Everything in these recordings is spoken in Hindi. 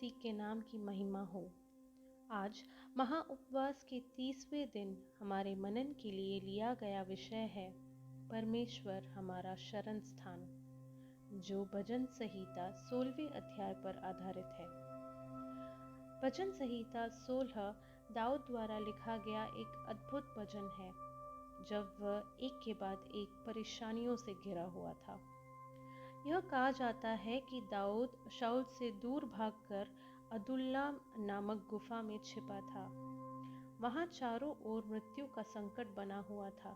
मसीह के नाम की महिमा हो। आज महा उपवास के 30वें दिन हमारे मनन के लिए लिया गया विषय है परमेश्वर हमारा शरण स्थान, जो भजन संहिता 16वें अध्याय पर आधारित है। भजन संहिता 16 दाऊद द्वारा लिखा गया एक अद्भुत भजन है, जब वह एक के बाद एक परेशानियों से घिरा हुआ था। यह कहा जाता है कि दाऊद शाऊल से दूर भागकर अदुल्लाम नामक गुफा में छिपा था। वहां चारों ओर मृत्यु का संकट बना हुआ था,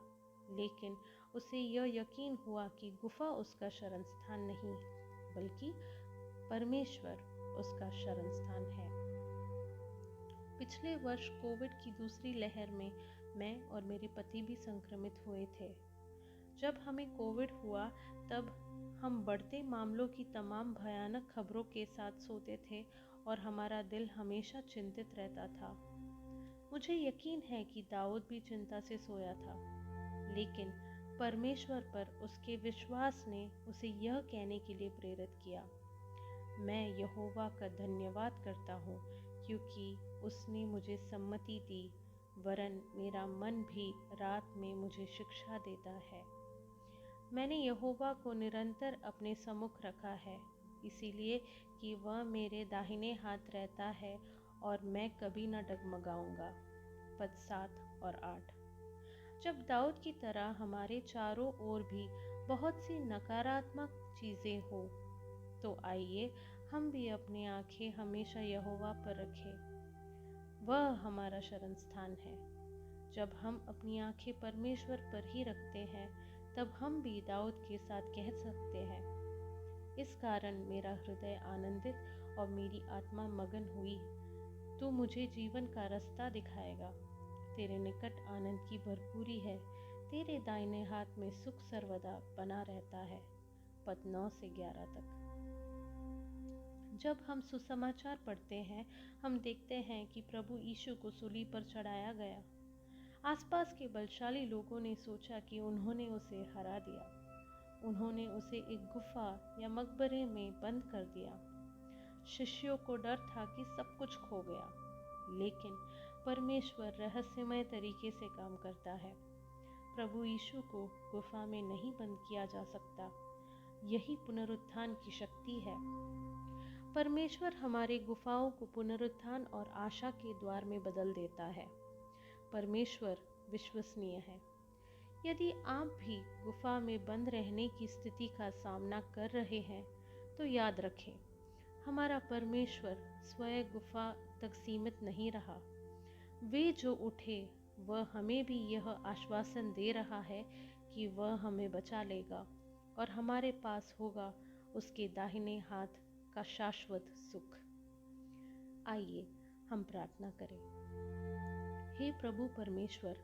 लेकिन उसे यह यकीन हुआ कि गुफा उसका शरण स्थान नहीं, बल्कि परमेश्वर उसका शरण स्थान है। पिछले वर्ष कोविड की दूसरी लहर में मैं और मेरे पति भी संक्रमित हुए थे। जब हमें कोविड हुआ तब हम बढ़ते मामलों की तमाम भयानक खबरों के साथ सोते थे और हमारा दिल हमेशा चिंतित रहता था। मुझे यकीन है कि दाऊद भी चिंता से सोया था, लेकिन परमेश्वर पर उसके विश्वास ने उसे यह कहने के लिए प्रेरित किया, मैं यहोवा का धन्यवाद करता हूँ क्योंकि उसने मुझे सम्मति दी, वरन मेरा मन भी रात में मुझे शिक्षा देता है। मैंने यहोवा को निरंतर अपने सम्मुख रखा है, इसीलिए कि वह मेरे दाहिने हाथ रहता है और मैं कभी न डगमगाऊंगा। पद 7 और 8। जब दाऊद की तरह हमारे चारों ओर भी बहुत सी नकारात्मक चीजें हो, तो आइए हम भी अपनी आंखें हमेशा यहोवा पर रखें। वह हमारा शरण स्थान है। जब हम अपनी आंखें परमेश्वर पर ही रखते हैं, तब हम भी दाऊद के साथ कह सकते हैं, इस कारण मेरा हृदय आनंदित और मेरी आत्मा मगन हुई। तू मुझे जीवन का रास्ता दिखाएगा। तेरे निकट आनंद की भरपूरी है, तेरे दाहिने हाथ में सुख सर्वदा बना रहता है। पद 9 से 11 तक। जब हम सुसमाचार पढ़ते हैं, हम देखते हैं कि प्रभु यीशु को सूली पर चढ़ाया गया। आसपास के बलशाली लोगों ने सोचा कि उन्होंने उसे हरा दिया। उन्होंने उसे एक गुफा या मकबरे में बंद कर दिया। शिष्यों को डर था कि सब कुछ खो गया, लेकिन परमेश्वर रहस्यमय तरीके से काम करता है। प्रभु यीशु को गुफा में नहीं बंद किया जा सकता। यही पुनरुत्थान की शक्ति है। परमेश्वर हमारे गुफाओं को पुनरुत्थान और आशा के द्वार में बदल देता है। परमेश्वर विश्वसनीय है। यदि आप भी गुफा में बंद रहने की स्थिति का सामना कर रहे हैं, तो याद रखें, हमारा परमेश्वर स्वयं गुफा तक सीमित नहीं रहा। वे जो उठे, वह हमें भी यह आश्वासन दे रहा है कि वह हमें बचा लेगा और हमारे पास होगा उसके दाहिने हाथ का शाश्वत सुख। आइए हम प्रार्थना करें। हे प्रभु परमेश्वर,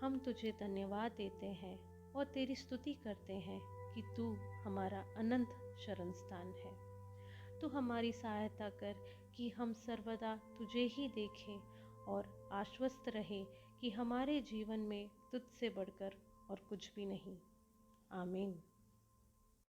हम तुझे धन्यवाद देते हैं और तेरी स्तुति करते हैं कि तू हमारा अनंत शरण स्थान है। तू हमारी सहायता कर कि हम सर्वदा तुझे ही देखें और आश्वस्त रहे कि हमारे जीवन में तुझसे बढ़कर और कुछ भी नहीं। आमीन।